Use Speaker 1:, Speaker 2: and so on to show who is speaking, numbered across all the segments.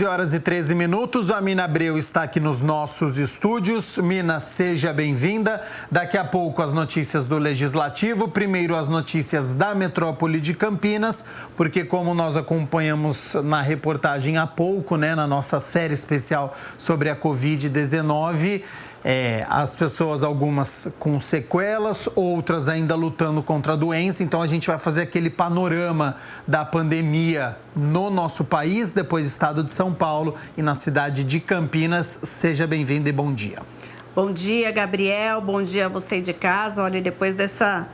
Speaker 1: 11h13. A Mina Abreu está aqui nos nossos estúdios. Mina, seja bem-vinda. Daqui a pouco as notícias do Legislativo. Primeiro as notícias da metrópole de Campinas, porque como nós acompanhamos na reportagem há pouco, na nossa série especial sobre a Covid-19, as pessoas, algumas com sequelas, outras ainda lutando contra a doença. Então a gente vai fazer aquele panorama da pandemia no nosso país, depois estado de São Paulo e na cidade de Campinas. Seja bem-vindo e bom dia.
Speaker 2: Bom dia, Gabriel. Bom dia a você de casa. Olha, depois dessa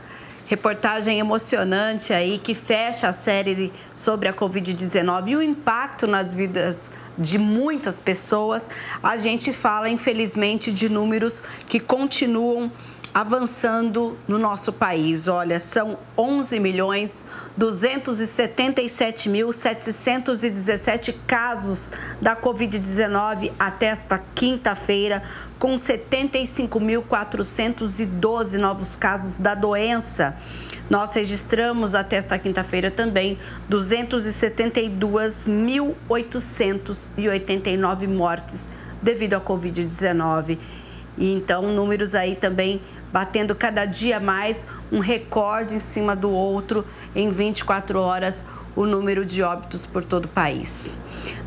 Speaker 2: reportagem emocionante aí que fecha a série sobre a Covid-19 e o impacto nas vidas de muitas pessoas, a gente fala, infelizmente, de números que continuam avançando no nosso país. Olha, são 11.277.717 casos da Covid-19 até esta quinta-feira, com 75.412 novos casos da doença. Nós registramos até esta quinta-feira também 272.889 mortes devido à Covid-19. E então, números aí também batendo cada dia mais um recorde em cima do outro. Em 24 horas, o número de óbitos por todo o país.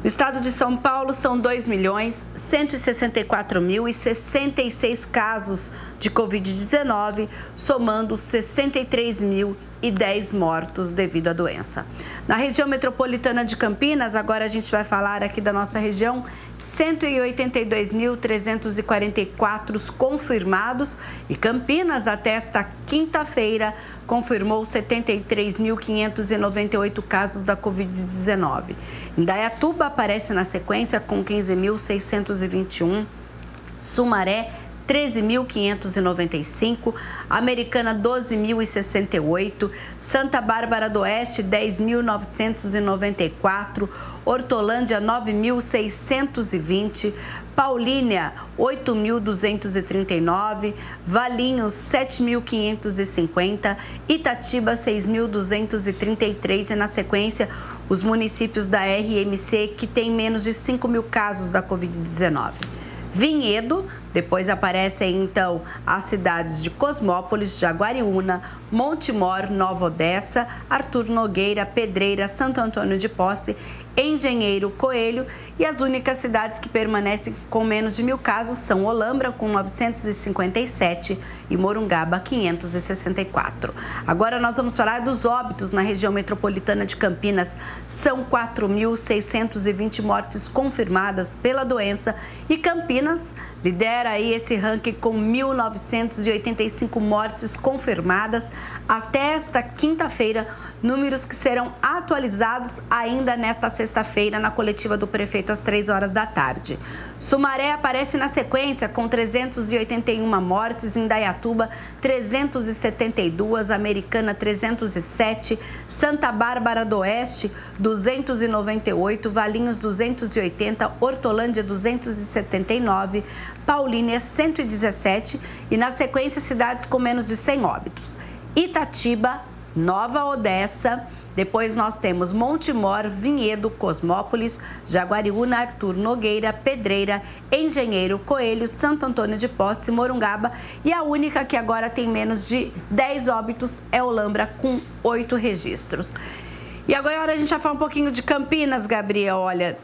Speaker 2: No estado de São Paulo, são 2.164.066 casos de Covid-19, somando 63.010 mortos devido à doença. Na região metropolitana de Campinas, agora a gente vai falar aqui da nossa região, 182.344 confirmados e Campinas, até esta quinta-feira, confirmou 73.598 casos da Covid-19. Indaiatuba aparece na sequência com 15.621, Sumaré 13.595, Americana 12.068, Santa Bárbara do Oeste 10.994, Hortolândia 9.620, Paulínia 8.239, Valinhos 7.550, Itatiba 6.233 e na sequência os municípios da RMC que têm menos de 5.000 casos da Covid-19. Vinhedo, depois aparecem então as cidades de Cosmópolis, Jaguariúna, Montemor, Nova Odessa, Arthur Nogueira, Pedreira, Santo Antônio de Posse, Engenheiro Coelho, e as únicas cidades que permanecem com menos de 1.000 casos são Olambra, com 957, e Morungaba, 564. Agora nós vamos falar dos óbitos na região metropolitana de Campinas. São 4.620 mortes confirmadas pela doença e Campinas lidera aí esse ranking com 1.985 mortes confirmadas até esta quinta-feira, números que serão atualizados ainda nesta sexta-feira na coletiva do prefeito às 3 horas da tarde. Sumaré aparece na sequência com 381 mortes, Indaiatuba 372, Americana 307, Santa Bárbara do Oeste 298, Valinhos 280, Hortolândia 279, Paulínia 117 e na sequência cidades com menos de 100 óbitos. Itatiba, Nova Odessa, depois nós temos Montemor, Vinhedo, Cosmópolis, Jaguariúna, Arthur Nogueira, Pedreira, Engenheiro Coelho, Santo Antônio de Posse, Morungaba e a única que agora tem menos de 10 óbitos é Olambra, com 8 registros. E agora a gente vai falar um pouquinho de Campinas, Gabriel. Olha,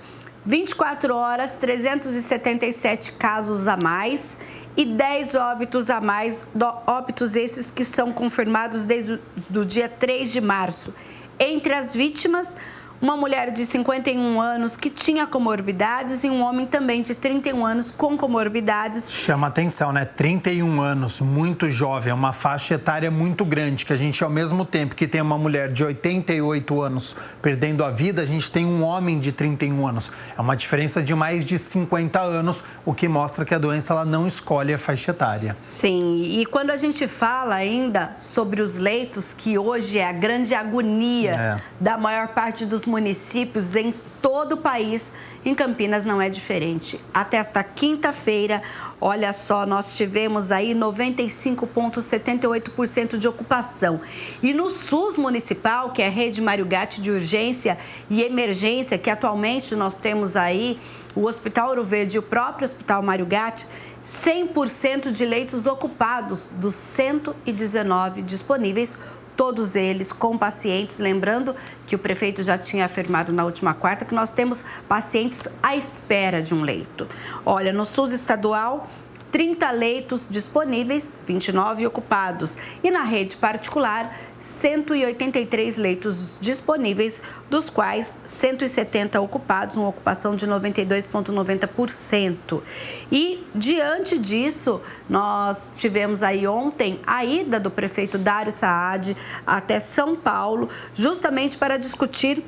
Speaker 2: 24 horas, 377 casos a mais e 10 óbitos a mais, óbitos esses que são confirmados desde o dia 3 de março. Entre as vítimas, uma mulher de 51 anos que tinha comorbidades e um homem também de 31 anos com comorbidades. Chama atenção, 31 anos, muito jovem, é uma faixa etária muito grande, que a gente, ao mesmo tempo que tem uma mulher de 88 anos perdendo a vida, a gente tem um homem de 31 anos. É uma diferença de mais de 50 anos, o que mostra que a doença ela não escolhe a faixa etária. Sim, e quando a gente fala ainda sobre os leitos, que hoje é a grande agonia da maior parte dos municípios em todo o país em Campinas não é diferente. Até esta quinta-feira, olha só, nós tivemos aí 95,78% de ocupação. E no SUS municipal, que é a rede Mário Gatti de urgência e emergência, que atualmente nós temos aí o Hospital Ouro Verde e o próprio Hospital Mário Gatti, 100% de leitos ocupados dos 119 disponíveis, todos eles com pacientes. Lembrando que o prefeito já tinha afirmado na última quarta que nós temos pacientes à espera de um leito. Olha, no SUS estadual, 30 leitos disponíveis, 29 ocupados. E na rede particular, 183 leitos disponíveis, dos quais 170 ocupados, uma ocupação de 92,90%. E, diante disso, nós tivemos aí ontem a ida do prefeito Dário Saad até São Paulo, justamente para discutir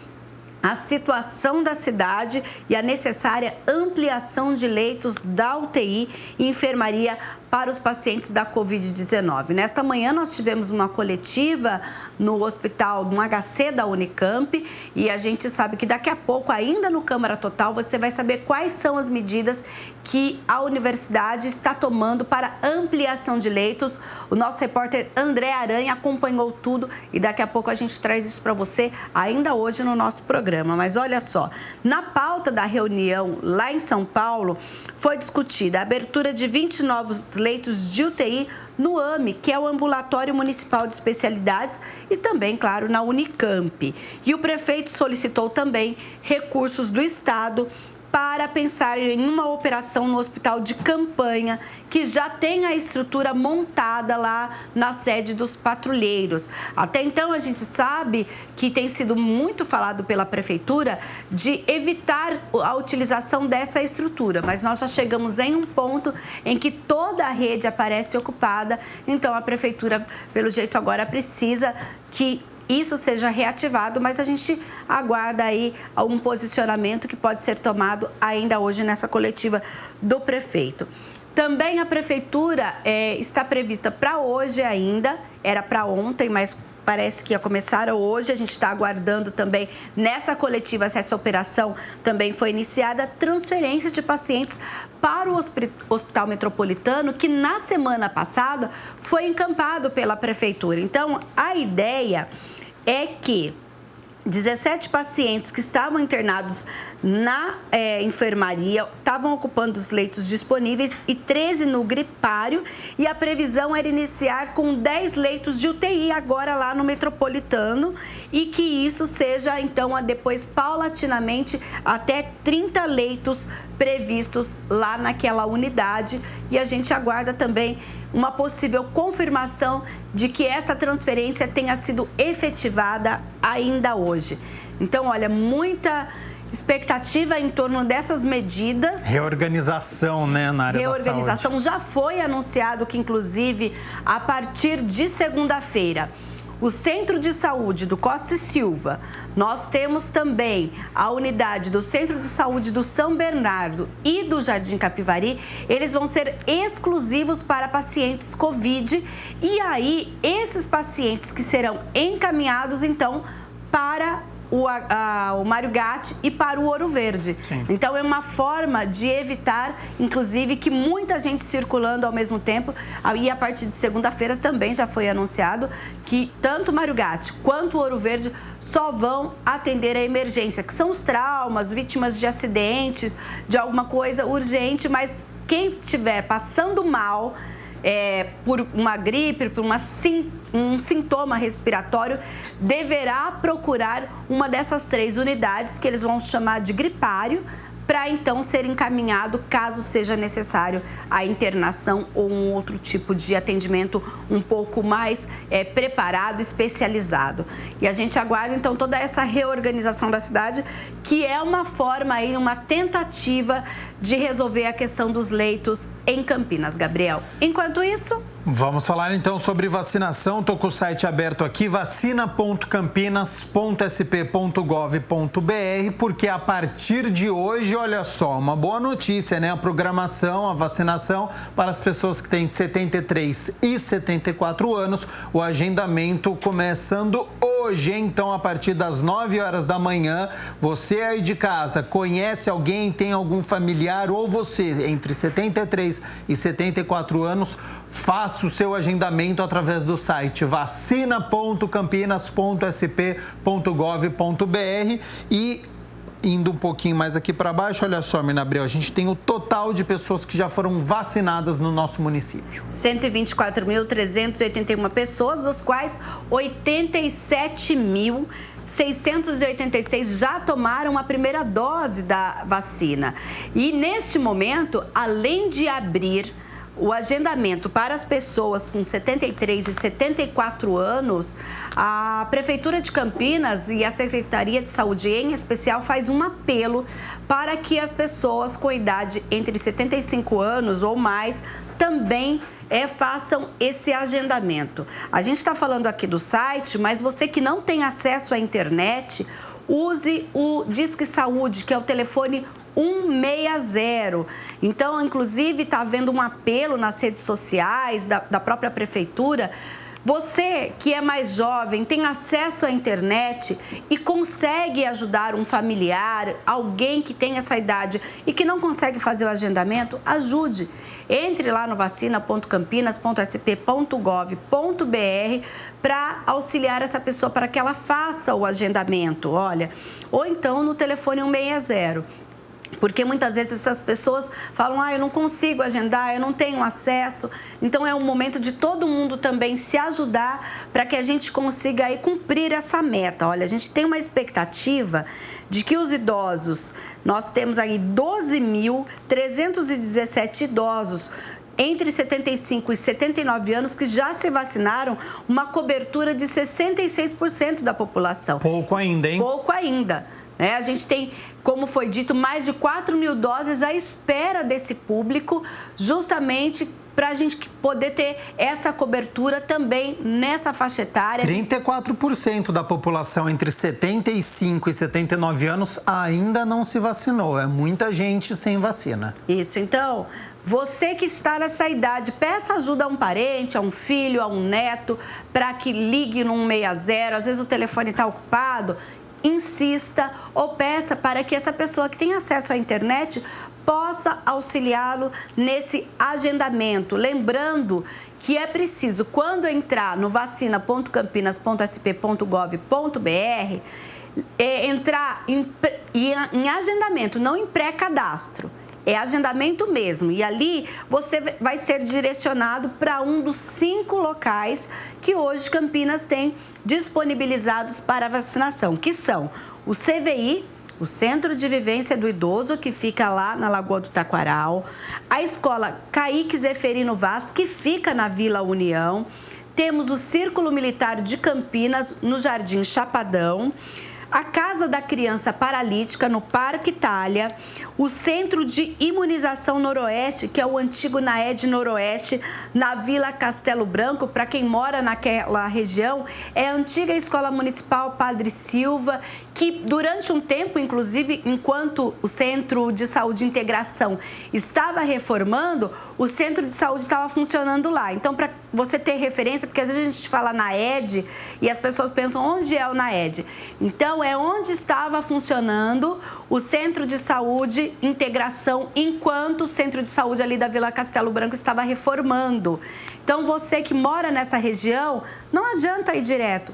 Speaker 2: a situação da cidade e a necessária ampliação de leitos da UTI e enfermaria para os pacientes da Covid-19. Nesta manhã nós tivemos uma coletiva no hospital, no HC da Unicamp, e a gente sabe que daqui a pouco, ainda no Câmara Total, você vai saber quais são as medidas que a universidade está tomando para ampliação de leitos. O nosso repórter André Aranha acompanhou tudo e daqui a pouco a gente traz isso para você ainda hoje no nosso programa. Mas olha só, na pauta da reunião lá em São Paulo, foi discutida a abertura de 20 novos leitos de UTI no AME, que é o Ambulatório Municipal de Especialidades, e também, claro, na Unicamp. E o prefeito solicitou também recursos do Estado para pensar em uma operação no hospital de campanha, que já tem a estrutura montada lá na sede dos patrulheiros. Até então, a gente sabe que tem sido muito falado pela prefeitura de evitar a utilização dessa estrutura, mas nós já chegamos em um ponto em que toda a rede aparece ocupada, então a prefeitura, pelo jeito, agora precisa que isso seja reativado, mas a gente aguarda aí um posicionamento que pode ser tomado ainda hoje nessa coletiva do prefeito. Também a prefeitura está prevista para hoje ainda, era para ontem, mas parece que ia começar hoje. A gente está aguardando também nessa coletiva, se essa operação também foi iniciada, transferência de pacientes para o Hospital Metropolitano, que na semana passada foi encampado pela prefeitura. Então, a ideia é que 17 pacientes que estavam internados na enfermaria estavam ocupando os leitos disponíveis e 13 no gripário, e a previsão era iniciar com 10 leitos de UTI agora lá no Metropolitano, e que isso seja então depois paulatinamente até 30 leitos previstos lá naquela unidade. E a gente aguarda também uma possível confirmação de que essa transferência tenha sido efetivada ainda hoje. Então, olha, muita expectativa em torno dessas medidas.
Speaker 1: Reorganização, né, na área da saúde.
Speaker 2: Reorganização. Já foi anunciado que, inclusive, a partir de segunda-feira, o Centro de Saúde do Costa e Silva, nós temos também a unidade do Centro de Saúde do São Bernardo e do Jardim Capivari, eles vão ser exclusivos para pacientes Covid, e aí esses pacientes que serão encaminhados, então, para o Mário Gatti e para o Ouro Verde.
Speaker 1: Sim.
Speaker 2: Então, é uma forma de evitar, inclusive, que muita gente circulando ao mesmo tempo. E a partir de segunda-feira também já foi anunciado que tanto o Mário Gatti quanto o Ouro Verde só vão atender a emergência, que são os traumas, vítimas de acidentes, de alguma coisa urgente, mas quem estiver passando mal por uma gripe, por um sintoma respiratório, deverá procurar uma dessas 3 unidades, que eles vão chamar de gripário, para então ser encaminhado, caso seja necessário, a internação ou um outro tipo de atendimento um pouco mais preparado, especializado. E a gente aguarda, então, toda essa reorganização da cidade, que é uma forma aí, uma tentativa de resolver a questão dos leitos em Campinas, Gabriel. Enquanto isso...
Speaker 1: Vamos falar então sobre vacinação. Estou com o site aberto aqui, vacina.campinas.sp.gov.br, porque a partir de hoje, olha só, uma boa notícia, né? A programação, a vacinação para as pessoas que têm 73 e 74 anos, o agendamento começando hoje, então a partir das 9 horas da manhã, você aí de casa conhece alguém, tem algum familiar ou você entre 73 e 74 anos, faça o seu agendamento através do site vacina.campinas.sp.gov.br e indo um pouquinho mais aqui para baixo, olha só, Mirna Abreu, a gente tem o total de pessoas que já foram vacinadas no nosso município.
Speaker 2: 124.381 pessoas, dos quais 87.686 já tomaram a primeira dose da vacina. E neste momento, além de abrir o agendamento para as pessoas com 73 e 74 anos, a Prefeitura de Campinas e a Secretaria de Saúde, em especial, faz um apelo para que as pessoas com idade entre 75 anos ou mais também façam esse agendamento. A gente está falando aqui do site, mas você que não tem acesso à internet, use o Disque Saúde, que é o telefone 160. Então, inclusive, está havendo um apelo nas redes sociais da própria Prefeitura. Você que é mais jovem, tem acesso à internet e consegue ajudar um familiar, alguém que tem essa idade e que não consegue fazer o agendamento, ajude. Entre lá no vacina.campinas.sp.gov.br para auxiliar essa pessoa para que ela faça o agendamento, olha. Ou então no telefone 160. Porque muitas vezes essas pessoas falam, eu não consigo agendar, eu não tenho acesso. Então é um momento de todo mundo também se ajudar para que a gente consiga aí cumprir essa meta. Olha, a gente tem uma expectativa de que os idosos, nós temos aí 12.317 idosos entre 75 e 79 anos que já se vacinaram, uma cobertura de 66% da população.
Speaker 1: Pouco ainda, hein?
Speaker 2: Pouco ainda. A gente tem, como foi dito, mais de 4.000 doses à espera desse público, justamente para a gente poder ter essa cobertura também nessa faixa etária.
Speaker 1: 34% da população entre 75 e 79 anos ainda não se vacinou. É muita gente sem vacina.
Speaker 2: Isso, então, você que está nessa idade, peça ajuda a um parente, a um filho, a um neto, para que ligue no 160. Às vezes o telefone está ocupado. Insista ou peça para que essa pessoa que tem acesso à internet possa auxiliá-lo nesse agendamento. Lembrando que é preciso, quando entrar no vacina.campinas.sp.gov.br, entrar em agendamento, não em pré-cadastro. É agendamento mesmo. E ali você vai ser direcionado para um dos 5 locais que hoje Campinas tem disponibilizados para a vacinação, que são o CVI, o Centro de Vivência do Idoso, que fica lá na Lagoa do Taquaral, a Escola Caíque Zeferino Vaz, que fica na Vila União, temos o Círculo Militar de Campinas, no Jardim Chapadão, a Casa da Criança Paralítica, no Parque Itália, o Centro de Imunização Noroeste, que é o antigo NAED Noroeste, na Vila Castelo Branco, para quem mora naquela região, é a antiga Escola Municipal Padre Silva, que durante um tempo, inclusive, enquanto o Centro de Saúde e Integração estava reformando, o Centro de Saúde estava funcionando lá. Então, para você ter referência, porque às vezes a gente fala NAED e as pessoas pensam, onde é o NAED? Então, é onde estava funcionando o Centro de Saúde e Integração, enquanto o Centro de Saúde ali da Vila Castelo Branco estava reformando. Então, você que mora nessa região, não adianta ir direto.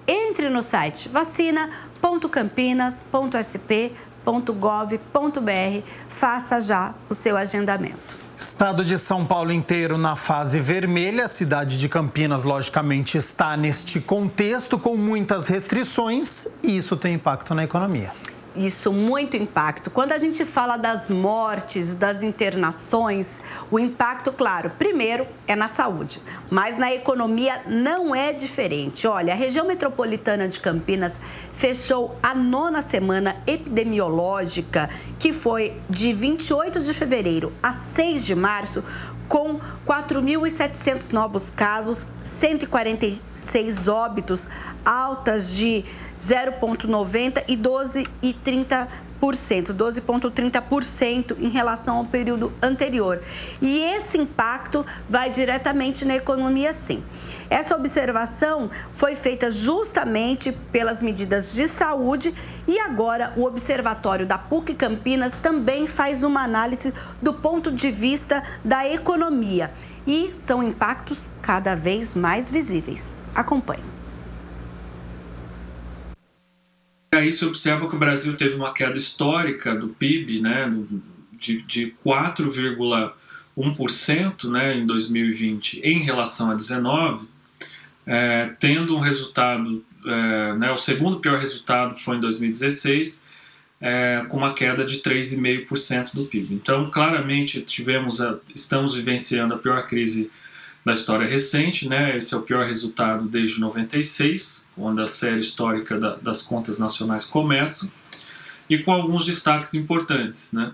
Speaker 2: Entre no site vacina.campinas.sp.gov.br, faça já o seu agendamento.
Speaker 1: Estado de São Paulo inteiro na fase vermelha, a cidade de Campinas, logicamente, está neste contexto com muitas restrições e isso tem impacto na economia.
Speaker 2: Isso, muito impacto. Quando a gente fala das mortes, das internações, o impacto, claro, primeiro é na saúde, mas na economia não é diferente. Olha, a região metropolitana de Campinas fechou a 9ª semana epidemiológica, que foi de 28 de fevereiro a 6 de março, com 4.700 novos casos, 146 óbitos, altas de 0,90% e 12,30% em relação ao período anterior. E esse impacto vai diretamente na economia, sim. Essa observação foi feita justamente pelas medidas de saúde e agora o Observatório da PUC Campinas também faz uma análise do ponto de vista da economia. E são impactos cada vez mais visíveis. Acompanhe.
Speaker 3: Aí se observa que o Brasil teve uma queda histórica do PIB, né, de 4,1%, né, em 2020 em relação a 2019, tendo um resultado, né, o segundo pior resultado foi em 2016, com uma queda de 3,5% do PIB. Então, claramente, estamos vivenciando a pior crise da história recente, né? Esse é o pior resultado desde 96, quando a série histórica das contas nacionais começa, e com alguns destaques importantes, né?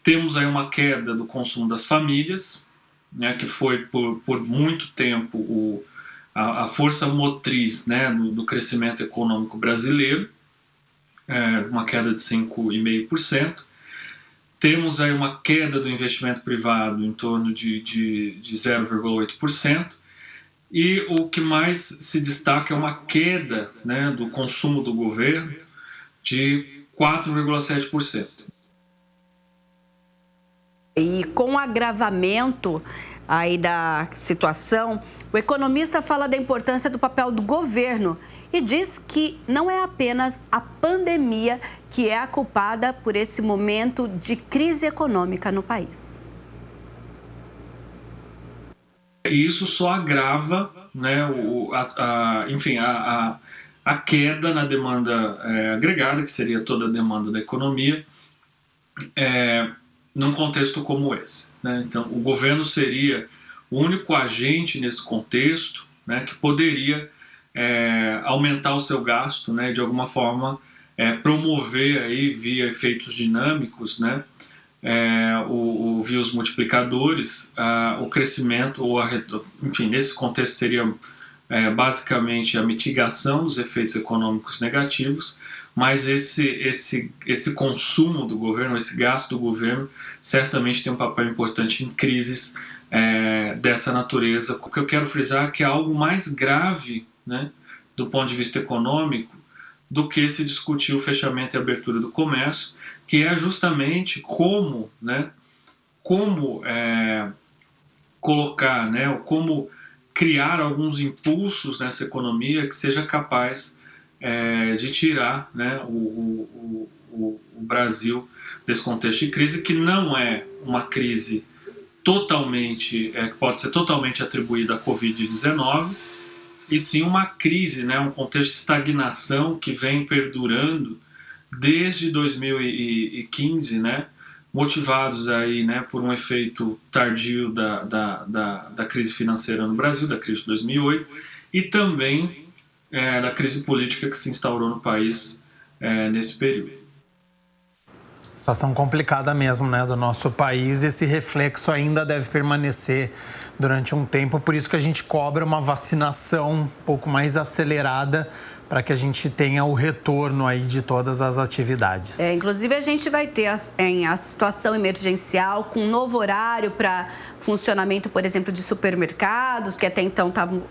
Speaker 3: Temos aí uma queda do consumo das famílias, né, que foi por muito tempo a força motriz, né, do crescimento econômico brasileiro, uma queda de 5,5%. Temos aí uma queda do investimento privado em torno de 0,8%. E o que mais se destaca é uma queda, né, do consumo do governo de 4,7%.
Speaker 2: E com o agravamento aí da situação, o economista fala da importância do papel do governo e diz que não é apenas a pandemia que é a culpada por esse momento de crise econômica no país.
Speaker 3: E isso só agrava, né, a queda na demanda agregada, que seria toda a demanda da economia, num contexto como esse, né? Então, o governo seria o único agente nesse contexto, né, que poderia aumentar o seu gasto, né, de alguma forma promover aí via efeitos dinâmicos, né, via os multiplicadores, o crescimento, enfim, nesse contexto seria basicamente a mitigação dos efeitos econômicos negativos, mas esse consumo do governo, esse gasto do governo, certamente tem um papel importante em crises dessa natureza. O que eu quero frisar é que é algo mais grave, né, do ponto de vista econômico, do que se discutir o fechamento e abertura do comércio, que é justamente como colocar, né, como criar alguns impulsos nessa economia que seja capaz de tirar, né, o Brasil desse contexto de crise, que não é uma crise totalmente, que pode ser totalmente atribuída à Covid-19, e sim uma crise, né, um contexto de estagnação que vem perdurando desde 2015, né, motivados aí, né, por um efeito tardio da crise financeira no Brasil, da crise de 2008, e também da crise política que se instaurou no país nesse período.
Speaker 1: Situação complicada mesmo, né, do nosso país. Esse reflexo ainda deve permanecer durante um tempo, por isso que a gente cobra uma vacinação um pouco mais acelerada para que a gente tenha o retorno aí de todas as atividades.
Speaker 2: Inclusive a gente vai ter a situação emergencial com um novo horário para funcionamento, por exemplo, de supermercados, que até então estavam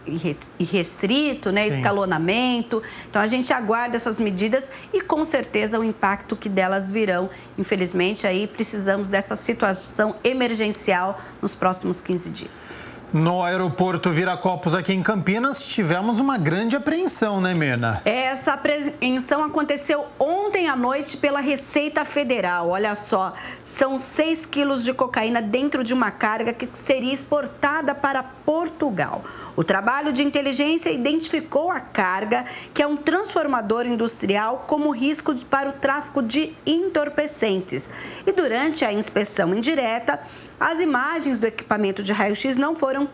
Speaker 2: irrestrito, né? Escalonamento. Então a gente aguarda essas medidas e com certeza o impacto que delas virão. Infelizmente aí precisamos dessa situação emergencial nos próximos 15 dias.
Speaker 1: No aeroporto Viracopos, aqui em Campinas, tivemos uma grande apreensão, né, Mirna?
Speaker 2: Essa apreensão aconteceu ontem à noite pela Receita Federal. Olha só, são 6 quilos de cocaína dentro de uma carga que seria exportada para Portugal. O trabalho de inteligência identificou a carga, que é um transformador industrial, como risco para o tráfico de entorpecentes. E durante a inspeção indireta, as imagens do equipamento de raio-x não foram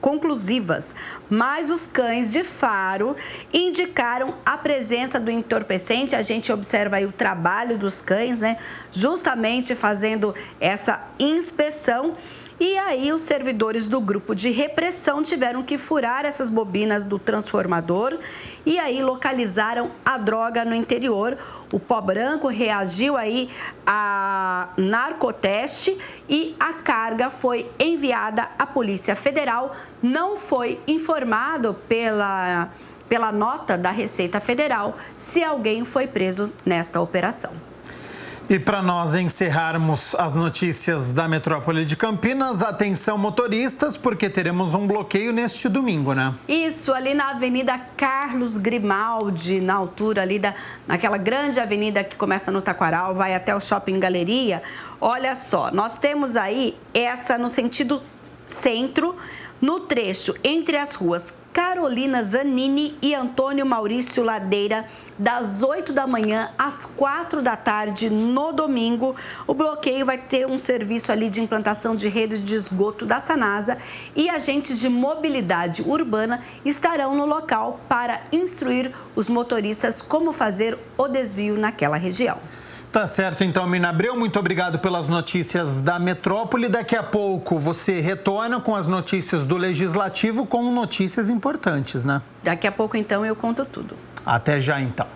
Speaker 2: conclusivas, mas os cães de faro indicaram a presença do entorpecente. A gente observa aí o trabalho dos cães, né? Justamente fazendo essa inspeção. E aí os servidores do grupo de repressão tiveram que furar essas bobinas do transformador e aí localizaram a droga no interior. O pó branco reagiu aí a narcoteste e a carga foi enviada à Polícia Federal. Não foi informado pela nota da Receita Federal se alguém foi preso nesta operação.
Speaker 1: E para nós encerrarmos as notícias da metrópole de Campinas, atenção motoristas, porque teremos um bloqueio neste domingo, né?
Speaker 2: Isso, ali na Avenida Carlos Grimaldi, na altura ali naquela grande avenida que começa no Taquaral, vai até o Shopping Galeria. Olha só, nós temos aí essa no sentido centro, no trecho entre as ruas Carolina Zanini e Antônio Maurício Ladeira, das 8 da manhã às 4 da tarde no domingo. O bloqueio vai ter um serviço ali de implantação de rede de esgoto da Sanasa e agentes de mobilidade urbana estarão no local para instruir os motoristas como fazer o desvio naquela região.
Speaker 1: Tá certo, então, Mirna Abreu, muito obrigado pelas notícias da metrópole. Daqui a pouco você retorna com as notícias do Legislativo com notícias importantes, né?
Speaker 2: Daqui a pouco, então, eu conto tudo.
Speaker 1: Até já, então.